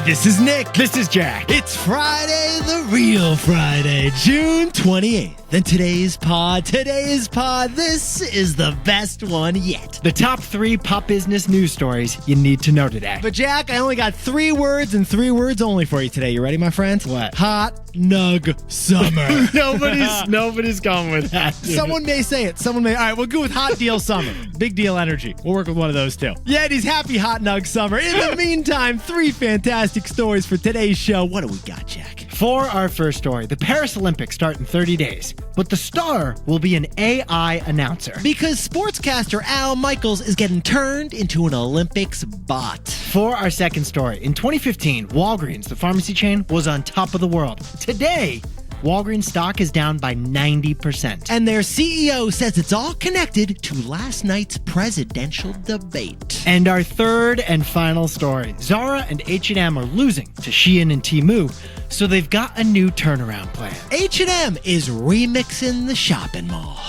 This is Nick. This is Jack. It's Friday, the real Friday, June 28th. And today's pod, this is the best one yet. The top 3 pop business news stories you need to know today. But Jack, I only got 3 words and 3 words only for you today. You ready, my friend? What? Hot nug summer. Nobody's going with that. Dude. Someone may say it. All right, we'll go with hot deal summer. Big deal energy. We'll work with one of those two. Yeti's happy hot nug summer. In the meantime, 3 fantastic stories for today's show. What do we got, Jack? For our first story, the Paris Olympics start in 30 days, but the star will be an AI announcer. Because sportscaster Al Michaels is getting turned into an Olympics bot. For our second story, in 2015, Walgreens, the pharmacy chain, was on top of the world. Today, Walgreens stock is down by 90%. And their CEO says it's all connected to last night's presidential debate. And our third and final story, Zara and H&M are losing to Shein and Temu, so they've got a new turnaround plan. H&M is remixing the shopping mall.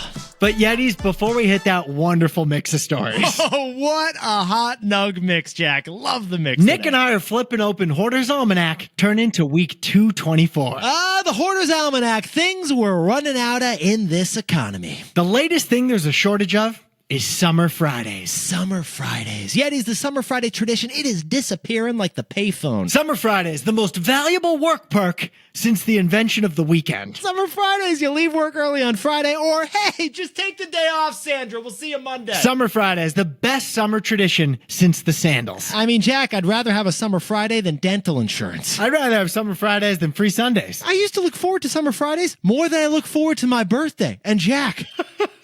But Yetis, before we hit that wonderful mix of stories. Oh, what a hot nug mix, Jack. Love the mix. Nick and I are flipping open Hoarder's Almanac, turn into week 224. The Hoarder's Almanac. Things we're running out of in this economy. The latest thing there's a shortage of is Summer Fridays. Summer Fridays. Yetis, the Summer Friday tradition, it is disappearing like the payphone. Summer Fridays, the most valuable work perk since the invention of the weekend. Summer Fridays, you leave work early on Friday, or hey, just take the day off, Sandra. We'll see you Monday. Summer Fridays, the best summer tradition since the sandals. I mean, Jack, I'd rather have a Summer Friday than dental insurance. I'd rather have Summer Fridays than free Sundays. I used to look forward to Summer Fridays more than I look forward to my birthday. And Jack,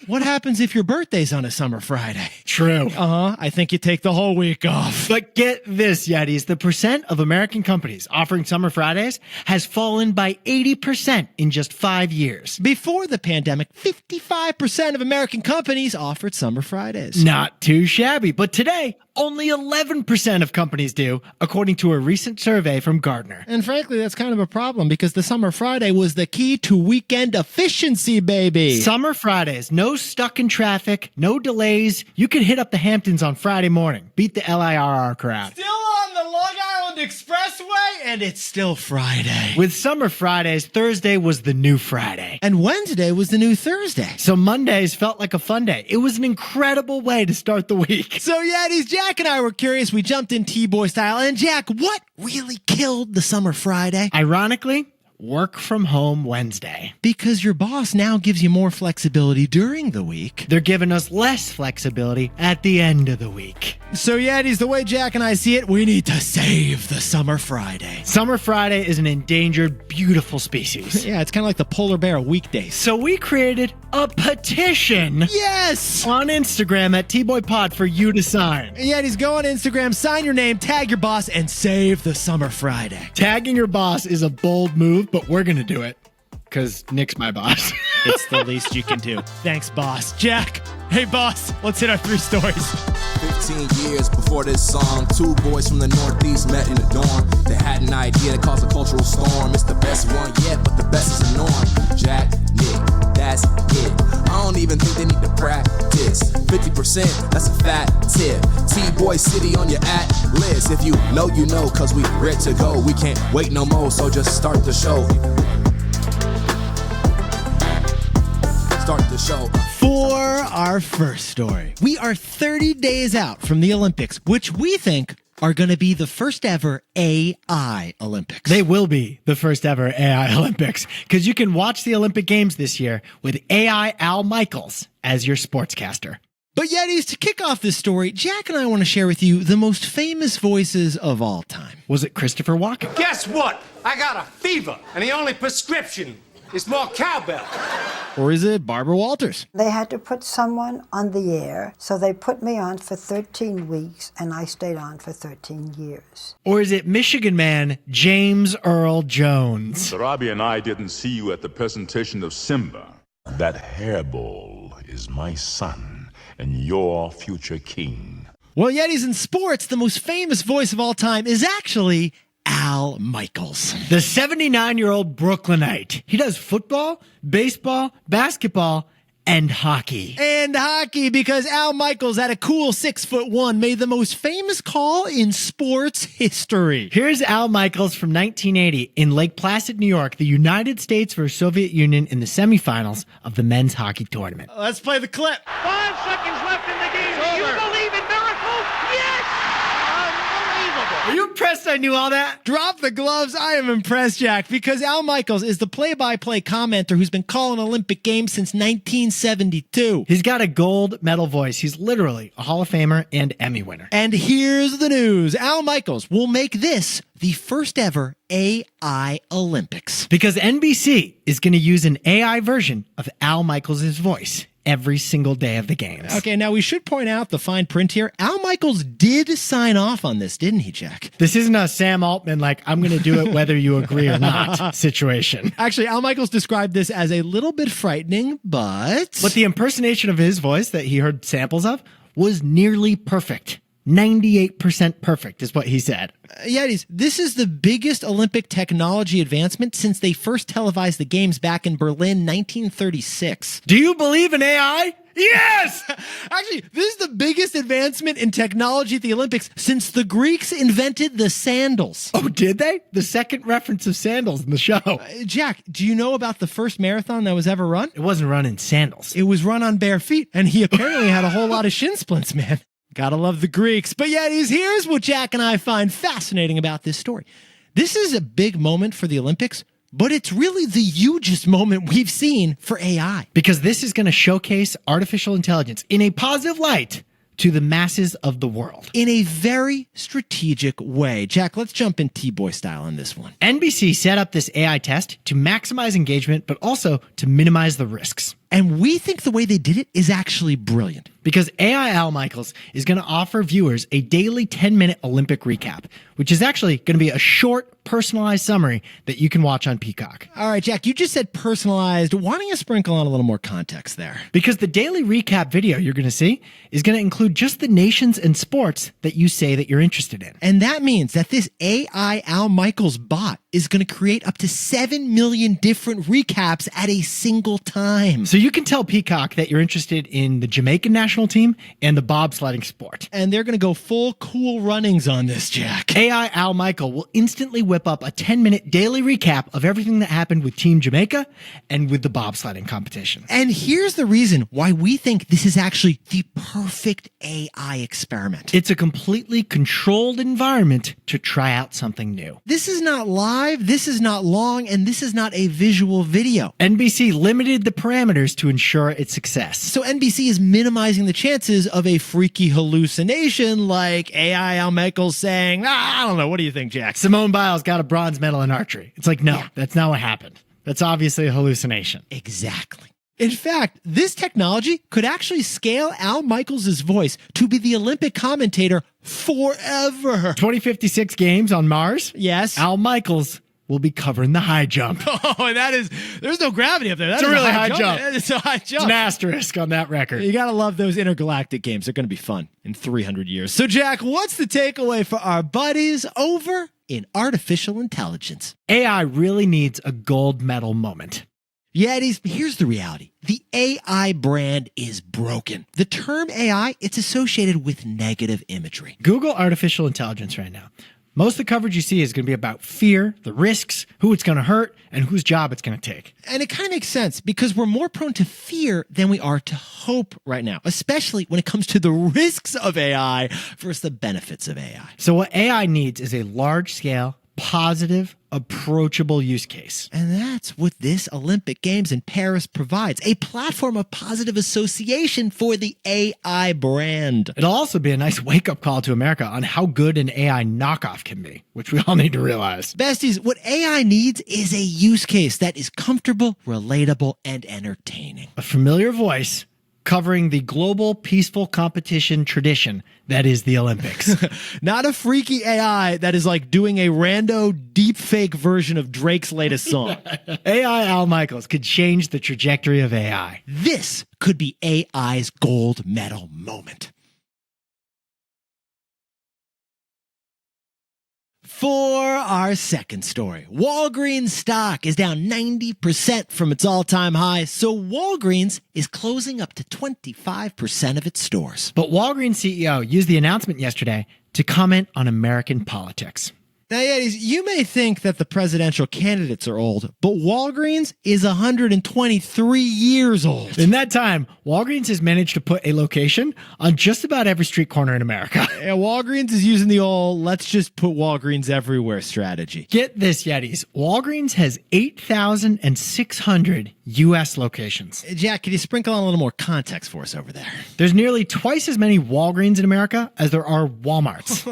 what happens if your birthday's on a Summer Friday? True. I think you take the whole week off. But get this, Yetis, the percent of American companies offering Summer Fridays has fallen by 80% in just 5 years. Before the pandemic, 55% of American companies offered Summer Fridays. Not too shabby, but today, only 11% of companies do, according to a recent survey from Gartner. And frankly, that's kind of a problem because the Summer Friday was the key to weekend efficiency, baby. Summer Fridays, no stuck in traffic, no delays. You can hit up the Hamptons on Friday morning. Beat the LIRR crowd. Still on the Long Island Expressway, and it's still Friday. With Summer Fridays, Thursday was the new Friday. And Wednesday was the new Thursday. So Mondays felt like a fun day. It was an incredible way to start the week. So Yetis, Jack and I were curious. We jumped in TBOY style. And Jack, what really killed the Summer Friday? Ironically, work from home Wednesday. Because your boss now gives you more flexibility during the week. They're giving us less flexibility at the end of the week. So Yetis, the way Jack and I see it, we need to save the Summer Friday. Summer Friday is an endangered, beautiful species. Yeah, it's kind of like the polar bear of weekdays. So we created a petition. Yes! On Instagram at TBOYPod for you to sign. Yetis, go on Instagram, sign your name, tag your boss, and save the Summer Friday. Tagging your boss is a bold move, but we're going to do it because Nick's my boss. It's the least you can do. Thanks, boss. Jack, hey, boss, let's hit our 3 stories. 15 years before this song, 2 boys from the Northeast met in a dorm. They had an idea that caused a cultural storm. It's the best one yet, but the best is the norm. Jack, Nick, that's it. I don't even think they need to practice. 50%, that's a fat tip. T-Boy City on your list. If you know, you know, cause we ready to go. We can't wait no more, so just start the show. Start the show. For our first story, we are 30 days out from the Olympics, which we think are going to be the first ever AI Olympics. They will be the first ever AI Olympics because you can watch the Olympic Games this year with AI Al Michaels as your sportscaster. But Yetis, to kick off this story, Jack and I want to share with you the most famous voices of all time. Was it Christopher Walken? Guess what? I got a fever, and the only prescription is more cowbell. Or is it Barbara Walters? They had to put someone on the air, so they put me on for 13 weeks, and I stayed on for 13 years. Or is it Michigan man James Earl Jones? Robbie and I didn't see you at the presentation of Simba. That hairball is my son and your future king. Well, Yetis, in sports, the most famous voice of all time is actually Al Michaels. The 79-year-old Brooklynite. He does football, baseball, basketball, And hockey. And hockey, because Al Michaels at a cool 6'1" made the most famous call in sports history. Here's Al Michaels from 1980 in Lake Placid, New York, the United States versus Soviet Union in the semifinals of the men's hockey tournament. Let's play the clip. 5 seconds left in the game. Do you believe in miracles? Yes! Unbelievable. Are you impressed I knew all that? Drop the gloves. I am impressed, Jack, because Al Michaels is the play-by-play commenter who's been calling Olympic Games since 1972. He's got a gold medal voice. He's literally a Hall of Famer and Emmy winner. And here's the news. Al Michaels will make this the first ever AI Olympics. Because NBC is going to use an AI version of Al Michaels' voice every single day of the games. Okay, now we should point out the fine print here. Al Michaels did sign off on this, didn't he, Jack? This isn't a Sam Altman, like, I'm going to do it whether you agree or not situation. Actually, Al Michaels described this as a little bit frightening, but the impersonation of his voice that he heard samples of was nearly perfect. 98% perfect is what he said. Yetis, this is the biggest Olympic technology advancement since they first televised the games back in Berlin, 1936. Do you believe in AI? Yes! Actually, this is the biggest advancement in technology at the Olympics since the Greeks invented the sandals. Oh, did they? The second reference of sandals in the show. Jack, do you know about the first marathon that was ever run? It wasn't run in sandals. It was run on bare feet, and he apparently had a whole lot of shin splints, man. Gotta love the Greeks. But Yetis, here's what Jack and I find fascinating about this story. This is a big moment for the Olympics, but it's really the hugest moment we've seen for AI. Because this is going to showcase artificial intelligence in a positive light to the masses of the world. In a very strategic way. Jack, let's jump in TBOY style on this one. NBC set up this AI test to maximize engagement, but also to minimize the risks. And we think the way they did it is actually brilliant. Because AI Al Michaels is going to offer viewers a daily 10-minute Olympic recap, which is actually going to be a short, personalized summary that you can watch on Peacock. All right, Jack, you just said personalized. Why don't you sprinkle on a little more context there? Because the daily recap video you're going to see is going to include just the nations and sports that you say that you're interested in. And that means that this AI Al Michaels bot is going to create up to 7 million different recaps at a single time. So you can tell Peacock that you're interested in the Jamaican national team and the bobsledding sport. And they're going to go full Cool Runnings on this, Jack. AI Al Michael will instantly whip up a 10-minute daily recap of everything that happened with Team Jamaica and with the bobsledding competition. And here's the reason why we think this is actually the perfect AI experiment. It's a completely controlled environment to try out something new. This is not live, this is not long, and this is not a visual video. NBC limited the parameters to ensure its success. So NBC is minimizing the chances of a freaky hallucination like AI Al Michaels saying, I don't know, what do you think, Jack? Simone Biles got a bronze medal in archery. It's like, no, that's not what happened. That's obviously a hallucination. Exactly. In fact, this technology could actually scale Al Michaels' voice to be the Olympic commentator forever. 2056 games on Mars? Yes. Al Michaels will be covering the high jump. Oh, and there's no gravity up there. That's a really high jump. It's a high jump. It's an asterisk on that record. You gotta love those intergalactic games. They're gonna be fun in 300 years. So, Jack, what's the takeaway for our buddies over in artificial intelligence? AI really needs a gold medal moment. Yetis, here's the reality. The AI brand is broken. The term AI, it's associated with negative imagery. Google artificial intelligence right now. Most of the coverage you see is going to be about fear, the risks, who it's going to hurt, and whose job it's going to take. And it kind of makes sense because we're more prone to fear than we are to hope right now, especially when it comes to the risks of AI versus the benefits of AI. So what AI needs is a large-scale, positive, approachable use case. And that's what this Olympic Games in Paris provides, a platform of positive association for the AI brand. It'll also be a nice wake-up call to America on how good an AI knockoff can be, which we all need to realize. Besties, what AI needs is a use case that is comfortable, relatable, and entertaining. A familiar voice covering the global peaceful competition tradition that is the Olympics. Not a freaky AI that is like doing a rando deep fake version of Drake's latest song. AI Al Michaels could change the trajectory of AI. This could be AI's gold medal moment. For our second story, Walgreens stock is down 90% from its all-time high, so Walgreens is closing up to 25% of its stores. But Walgreens CEO used the announcement yesterday to comment on American politics. Now, Yetis, you may think that the presidential candidates are old, but Walgreens is 123 years old. In that time, Walgreens has managed to put a location on just about every street corner in America. Yeah, Walgreens is using the old let's just put Walgreens everywhere strategy. Get this, Yetis. Walgreens has 8,600 U.S. locations. Jack, can you sprinkle on a little more context for us over there? There's nearly twice as many Walgreens in America as there are Walmarts.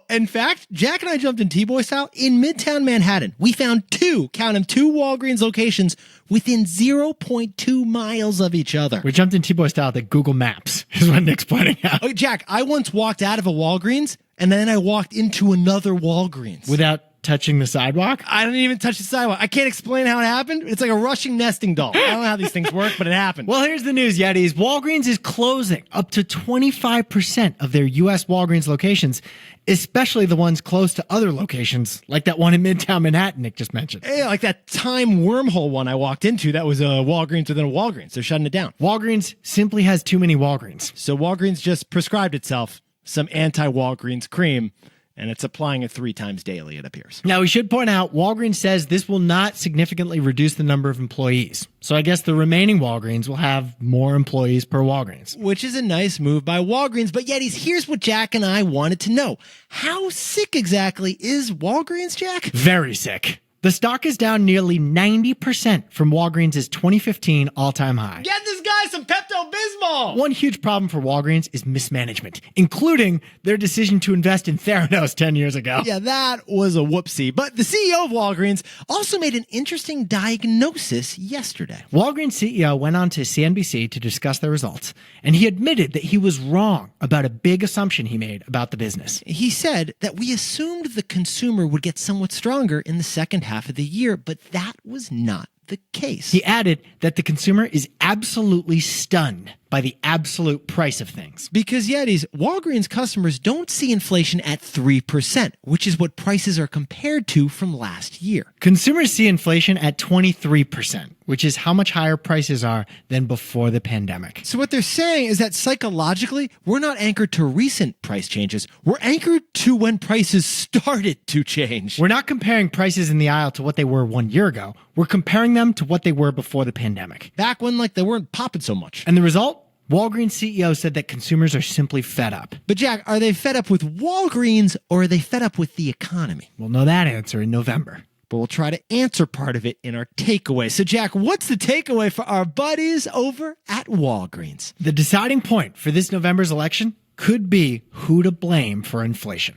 In fact, Jack and I jumped in TBOY style in Midtown Manhattan. We found two Walgreens locations within 0.2 miles of each other. We jumped in T-Boy style at Google Maps, is what Nick's pointing out. Oh, Jack, I once walked out of a Walgreens, and then I walked into another Walgreens. Without touching the sidewalk? I didn't even touch the sidewalk. I can't explain how it happened. It's like a rushing nesting doll. I don't know how these things work, but it happened. Well, here's the news, Yetis. Walgreens is closing up to 25% of their U.S. Walgreens locations, especially the ones close to other locations, like that one in Midtown Manhattan Nick just mentioned. Yeah, like that time wormhole one I walked into that was a Walgreens within a Walgreens. They're shutting it down. Walgreens simply has too many Walgreens. So Walgreens just prescribed itself some anti-Walgreens cream, and it's applying it 3 times daily, it appears. Now, we should point out, Walgreens says this will not significantly reduce the number of employees. So I guess the remaining Walgreens will have more employees per Walgreens. Which is a nice move by Walgreens. But Yetis, here's what Jack and I wanted to know. How sick exactly is Walgreens, Jack? Very sick. The stock is down nearly 90% from Walgreens' 2015 all-time high. Get this guy some Pepto-Bismol! One huge problem for Walgreens is mismanagement, including their decision to invest in Theranos 10 years ago. Yeah, that was a whoopsie. But the CEO of Walgreens also made an interesting diagnosis yesterday. Walgreens CEO went on to CNBC to discuss their results, and he admitted that he was wrong about a big assumption he made about the business. He said that we assumed the consumer would get somewhat stronger in the second half of the year, but that was not the case. He added that the consumer is absolutely stunned by the absolute price of things. Because Yetis, Walgreens customers don't see inflation at 3%, which is what prices are compared to from last year. Consumers see inflation at 23%, which is how much higher prices are than before the pandemic. So what they're saying is that psychologically, we're not anchored to recent price changes. We're anchored to when prices started to change. We're not comparing prices in the aisle to what they were 1 year ago. We're comparing them to what they were before the pandemic. Back when they weren't popping so much. And the result? Walgreens CEO said that consumers are simply fed up. But Jack, are they fed up with Walgreens or are they fed up with the economy? We'll know that answer in November. But we'll try to answer part of it in our takeaway. So Jack, what's the takeaway for our buddies over at Walgreens? The deciding point for this November's election could be who to blame for inflation.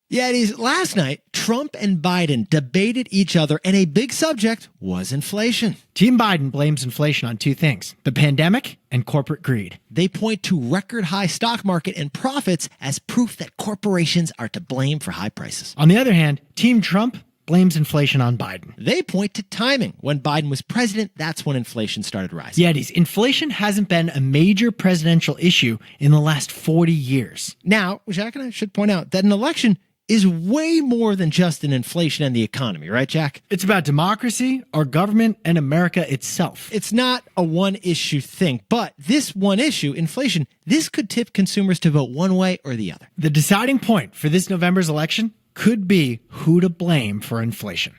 Yeah, it is. Last night, Trump and Biden debated each other, and a big subject was inflation. Team Biden blames inflation on 2 things, the pandemic and corporate greed. They point to record high stock market and profits as proof that corporations are to blame for high prices. On the other hand, Team Trump blames inflation on Biden. They point to timing. When Biden was president, that's when inflation started rising. Yetis, inflation hasn't been a major presidential issue in the last 40 years. Now, Jack and I should point out that an election is way more than just an inflation and the economy, right, Jack? It's about democracy, our government, and America itself. It's not a one-issue thing, but this one issue, inflation, this could tip consumers to vote one way or the other. The deciding point for this November's election could be who to blame for inflation.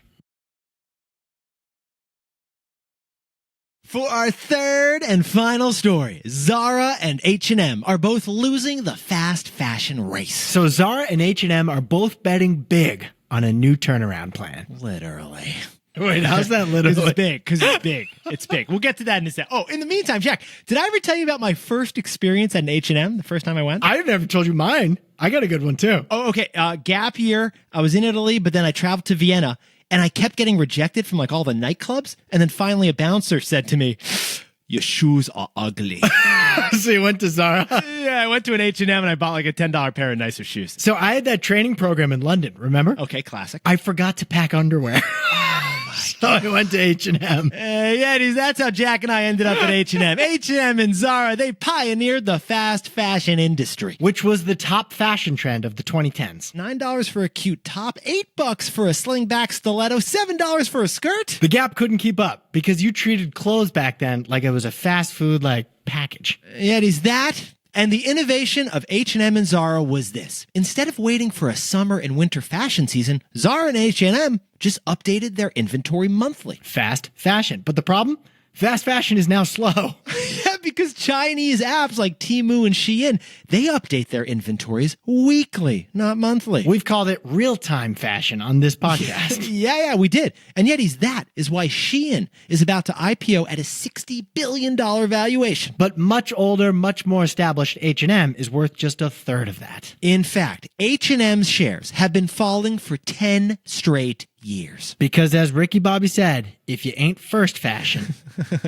For our third and final story, Zara and H&M are both losing the fast fashion race. So Zara and H&M are both betting big on a new turnaround plan. Literally. Wait, how's that literally? It's big, because it's big. It's big. We'll get to that in a second. Oh, in the meantime, Jack, did I ever tell you about my first experience at an H&M the first time I went? I've never told you mine. I got a good one, too. Oh, okay. Gap year. I was in Italy, but then I traveled to Vienna. And I kept getting rejected from all the nightclubs. And then finally a bouncer said to me, "Your shoes are ugly." So you went to Zara? Yeah, I went to an H&M and I bought a $10 pair of nicer shoes. So I had that training program in London, remember? Okay, classic. I forgot to pack underwear. Oh So I went to H&M. Yetis, that's how Jack and I ended up at H&M. H&M and Zara, they pioneered the fast fashion industry. Which was the top fashion trend of the 2010s. $9 for a cute top, $8 for a slingback stiletto, $7 for a skirt. The Gap couldn't keep up because you treated clothes back then like it was a fast food package. Yetis, that and the innovation of H&M and Zara was this. Instead of waiting for a summer and winter fashion season, Zara and H&M just updated their inventory monthly. Fast fashion. But the problem? Fast fashion is now slow. Yeah, because Chinese apps like Temu and Shein, they update their inventories weekly, not monthly. We've called it real-time fashion on this podcast. Yeah, we did. And yet that is why Shein is about to IPO at a $60 billion valuation. But much older, much more established H&M is worth just a third of that. In fact, H&M's shares have been falling for 10 straight years. Because as Ricky Bobby said, if you ain't first fashion,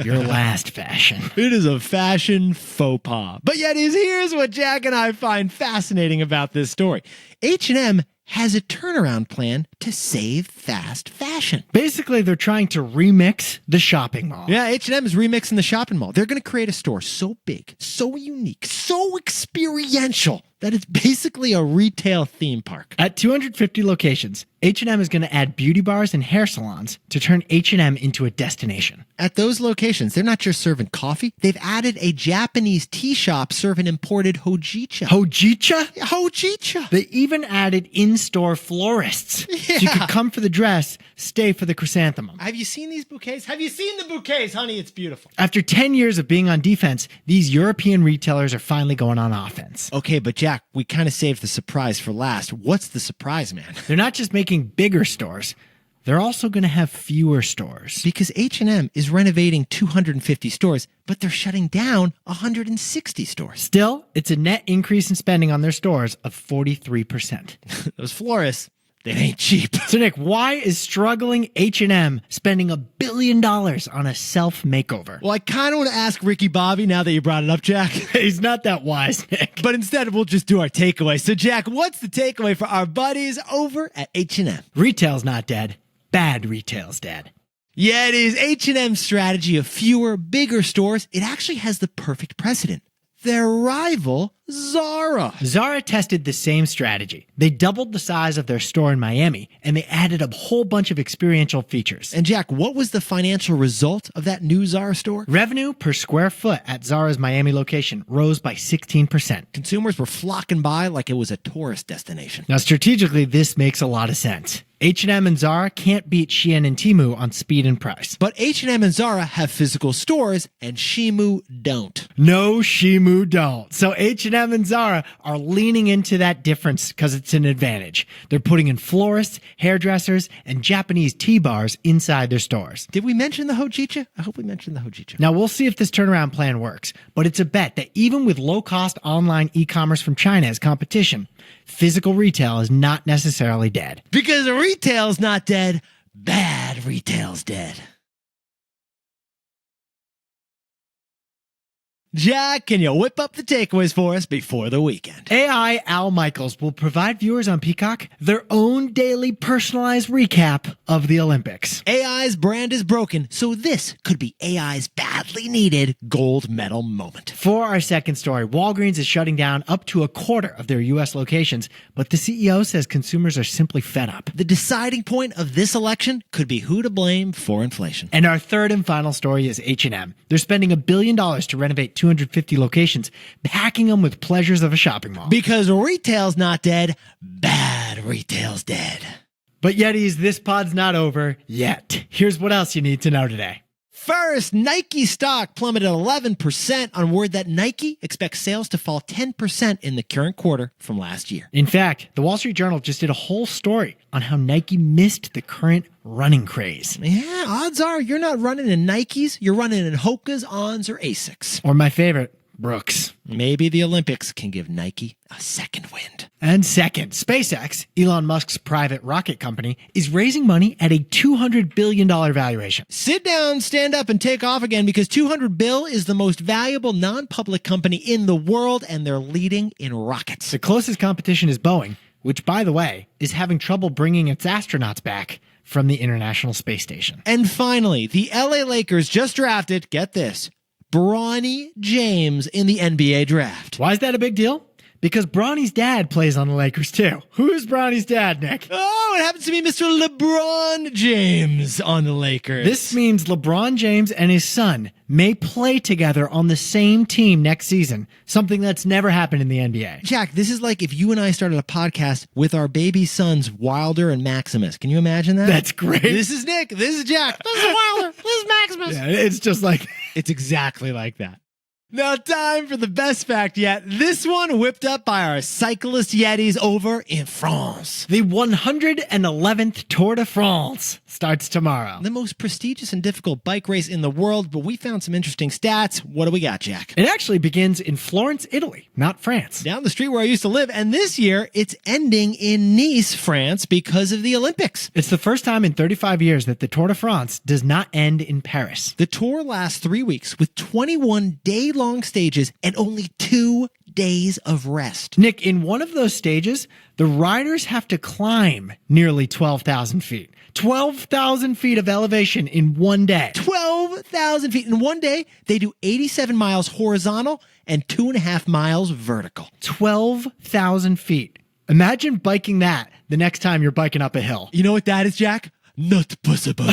you're last fashion. It is a fashion faux pas. But yet here's what Jack and I find fascinating about this story. H&M has a turnaround plan to save fast fashion. Basically, they're trying to remix the shopping mall. Yeah, H&M is remixing the shopping mall. They're going to create a store so big, so unique, so experiential that it's basically a retail theme park. At 250 locations, H&M is going to add beauty bars and hair salons to turn H&M into a destination. At those locations, they're not just serving coffee. They've added a Japanese tea shop serving imported hojicha. Hojicha? Hojicha. They even added in-store florists. Yeah. So you could come for the dress, stay for the chrysanthemum. Have you seen these bouquets? Have you seen the bouquets, honey? It's beautiful. After 10 years of being on defense, these European retailers are finally going on offense. Okay, but Jack, we kind of saved the surprise for last. What's the surprise, man? They're not just making bigger stores. They're also going to have fewer stores. Because H&M is renovating 250 stores, but they're shutting down 160 stores. Still, it's a net increase in spending on their stores of 43%. Those florists, they ain't cheap. So Nick, why is struggling H&M spending $1 billion on a self-makeover? Well, I kind of want to ask Ricky Bobby now that you brought it up, Jack. He's not that wise, Nick. But instead, we'll just do our takeaway. So, Jack, what's the takeaway for our buddies over at H&M? Retail's not dead. Bad retail's dead. Yeah, it is. H&M's strategy of fewer, bigger stores, it actually has the perfect precedent. Their rival, Zara. Zara tested the same strategy. They doubled the size of their store in Miami, and they added a whole bunch of experiential features. And Jack, what was the financial result of that new Zara store? Revenue per square foot at Zara's Miami location rose by 16%. Consumers were flocking by like it was a tourist destination. Now, strategically, this makes a lot of sense. H&M and Zara can't beat Shein and Temu on speed and price. But H&M and Zara have physical stores, and Temu don't. No, Temu don't. So H&M and Zara are leaning into that difference because it's an advantage. They're putting in florists, hairdressers, and Japanese tea bars inside their stores. Did we mention the hojicha? I hope we mentioned the hojicha. Now, we'll see if this turnaround plan works, but it's a bet that even with low-cost online e-commerce from China as competition, physical retail is not necessarily dead. Because retail's not dead, bad retail's dead. Jack, can you whip up the takeaways for us before the weekend? AI Al Michaels will provide viewers on Peacock their own daily personalized recap of the Olympics. AI's brand is broken, so this could be AI's badly needed gold medal moment. For our second story, Walgreens is shutting down up to a quarter of their U.S. locations, but the CEO says consumers are simply fed up. The deciding point of this election could be who to blame for inflation. And our third and final story is H&M. They're spending $1 billion to renovate 250 locations, packing them with pleasures of a shopping mall. Because retail's not dead, bad retail's dead. But Yetis, this pod's not over yet. Here's what else you need to know today. First, Nike stock plummeted 11% on word that Nike expects sales to fall 10% in the current quarter from last year. In fact, the Wall Street Journal just did a whole story on how Nike missed the current running craze. Yeah, odds are you're not running in Nikes, you're running in Hoka's, Ons, or Asics. Or my favorite, Brooks. Maybe the Olympics can give Nike a second wind. And second, SpaceX, Elon Musk's private rocket company, is raising money at a $200 billion valuation. Sit down, stand up, and take off again because $200 billion is the most valuable non-public company in the world, and they're leading in rockets. The closest competition is Boeing, which, by the way, is having trouble bringing its astronauts back from the International Space Station. And finally, the LA Lakers just drafted, get this, Bronny James in the NBA draft. Why is that a big deal? Because Bronny's dad plays on the Lakers too. Who is Bronny's dad, Nick? Oh, it happens to be Mr. LeBron James on the Lakers. This means LeBron James and his son may play together on the same team next season, something that's never happened in the NBA. Jack, this is like if you and I started a podcast with our baby sons, Wilder and Maximus. Can you imagine that? That's great. This is Nick. This is Jack. This is Wilder. This is Maximus. Yeah, it's just like... It's exactly like that. Now, time for the best fact yet. This one whipped up by our cyclist Yetis over in France. The 111th Tour de France starts tomorrow. The most prestigious and difficult bike race in the world, but we found some interesting stats. What do we got, Jack? It actually begins in Florence, Italy, not France. Down the street where I used to live, and this year it's ending in Nice, France, because of the Olympics. It's the first time in 35 years that the Tour de France does not end in Paris. The tour lasts 3 weeks with 21 day-long stages and only 2 days of rest. Nick, in one of those stages, the riders have to climb nearly 12,000 feet. 12,000 feet of elevation in one day. 12,000 feet. In one day, they do 87 miles horizontal and 2.5 miles vertical. 12,000 feet. Imagine biking that the next time you're biking up a hill. You know what that is, Jack? Not possible.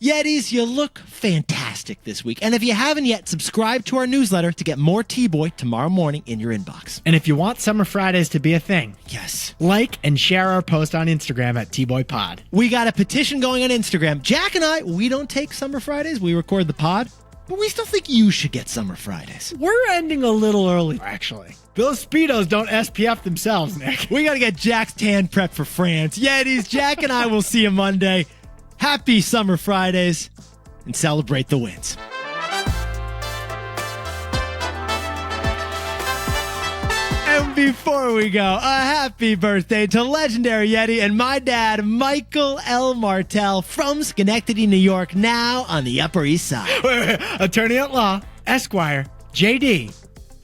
Yetis, you look fantastic this week. And if you haven't yet, subscribe to our newsletter to get more T-Boy tomorrow morning in your inbox. And if you want Summer Fridays to be a thing, yes, like and share our post on Instagram at TBOYPod. We got a petition going on Instagram. Jack and I, we don't take Summer Fridays. We record the pod. But we still think you should get Summer Fridays. We're ending a little early, actually. Those Speedos don't SPF themselves, Nick. We got to get Jack's tan prep for France. Yetis, Jack and I will see you Monday. Happy Summer Fridays, and celebrate the wins. And before we go, a happy birthday to legendary Yeti and my dad, Michael L. Martell from Schenectady, New York, now on the Upper East Side. Attorney at law, Esquire, JD,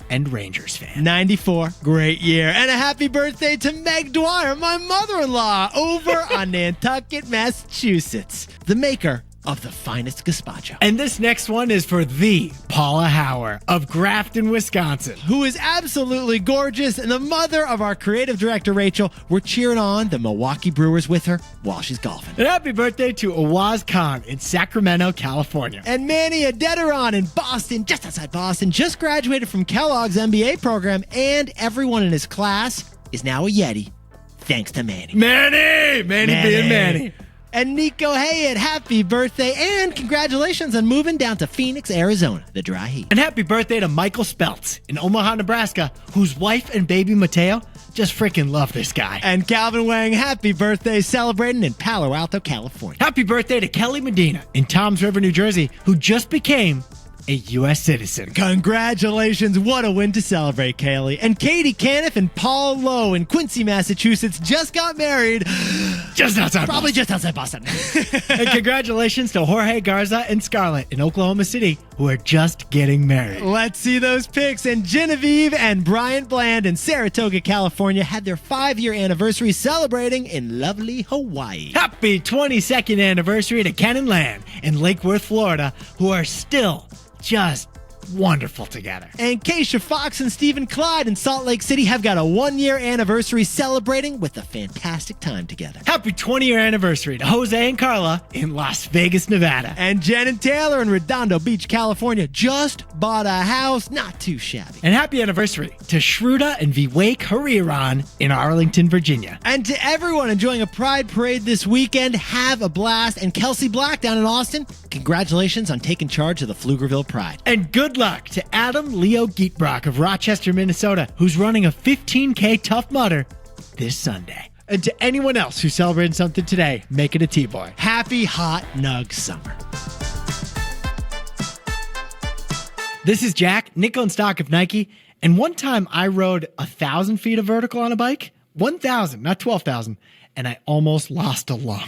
and Rangers fan. 94, great year. And a happy birthday to Meg Dwyer, my mother-in-law, over on Nantucket, Massachusetts, the maker of the finest gazpacho. And this next one is for the Paula Hauer of Grafton, Wisconsin, who is absolutely gorgeous, and the mother of our creative director, Rachel. We're cheering on the Milwaukee Brewers with her while she's golfing. And happy birthday to Awaz Khan in Sacramento, California. And Manny Adederon in Boston, just outside Boston, just graduated from Kellogg's MBA program, and everyone in his class is now a Yeti, thanks to Manny. Manny being Manny. And Nico Hayat, happy birthday and congratulations on moving down to Phoenix, Arizona, the dry heat. And happy birthday to Michael Speltz in Omaha, Nebraska, whose wife and baby Mateo just freaking love this guy. And Calvin Wang, happy birthday, celebrating in Palo Alto, California. Happy birthday to Kelly Medina in Toms River, New Jersey, who just became a U.S. citizen. Congratulations. What a win to celebrate, Kaylee. And Katie Caniff and Paul Lowe in Quincy, Massachusetts just got married. Just outside Probably Boston. just outside Boston. And congratulations to Jorge Garza and Scarlett in Oklahoma City, who are just getting married. Let's see those pics. And Genevieve and Bryant Bland in Saratoga, California had their 5-year anniversary celebrating in lovely Hawaii. Happy 22nd anniversary to Ken and Lan in Lake Worth, Florida, who are still just wonderful together. And Keisha Fox and Stephen Clyde in Salt Lake City have got a 1-year anniversary celebrating with a fantastic time together. Happy 20-year anniversary to Jose and Carla in Las Vegas, Nevada. And Jen and Taylor in Redondo Beach, California just bought a house, not too shabby. And happy anniversary to Shruta and Vivek Hariharan in Arlington, Virginia. And to everyone enjoying a Pride Parade this weekend, have a blast. And Kelsey Black down in Austin, congratulations on taking charge of the Pflugerville Pride. And good luck to Adam Leo Geetbrock of Rochester, Minnesota, who's running a 15K Tough Mudder this Sunday. And to anyone else who's celebrating something today, make it a T-Boy. Happy hot nug summer. This is Jack, Nico and Stock of Nike. And one time I rode 1,000 feet of vertical on a bike. 1,000, not 12,000. And I almost lost a lung.